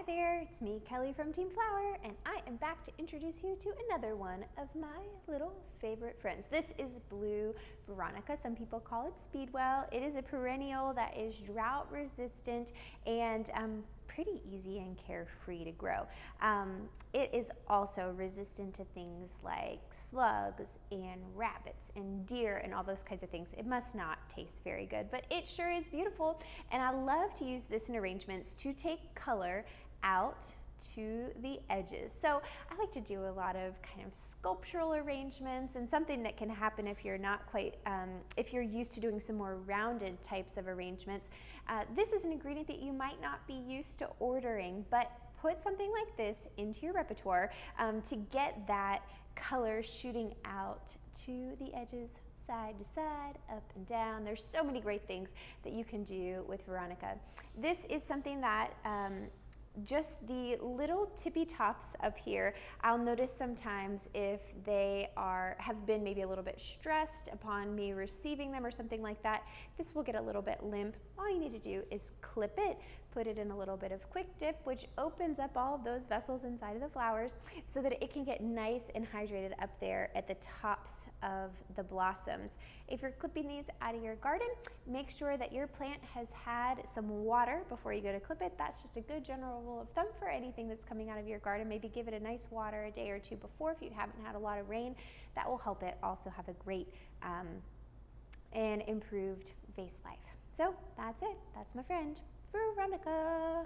there, it's me, Kelly from Team Flower, and I am back to introduce you to another one of my little favorite friends. This is Blue Veronica. Some people call it Speedwell. It is a perennial that is drought resistant and pretty easy and carefree to grow. It is also resistant to things like slugs and rabbits and deer and all those kinds of things. It must not taste very good, but it sure is beautiful. And I love to use this in arrangements to take color out to the edges. So I like to do a lot of kind of sculptural arrangements, and something that can happen if you're not quite, if you're used to doing some more rounded types of arrangements. This is an ingredient that you might not be used to ordering, but put something like this into your repertoire to get that color shooting out to the edges, side to side, up and down. There's so many great things that you can do with Veronica. This is something that just the little tippy tops up here, I'll notice sometimes if they have been maybe a little bit stressed upon me receiving them or something like that, this will get a little bit limp. All you need to do is clip it, put it in a little bit of quick dip, which opens up all of those vessels inside of the flowers so that it can get nice and hydrated up there at the tops of the blossoms. If you're clipping these out of your garden, make sure that your plant has had some water before you go to clip it. That's just a good general rule of thumb for anything that's coming out of your garden. Maybe give it a nice water a day or two before if you haven't had a lot of rain. That will help it also have a great and improved vase life. So that's it. That's my friend Veronica.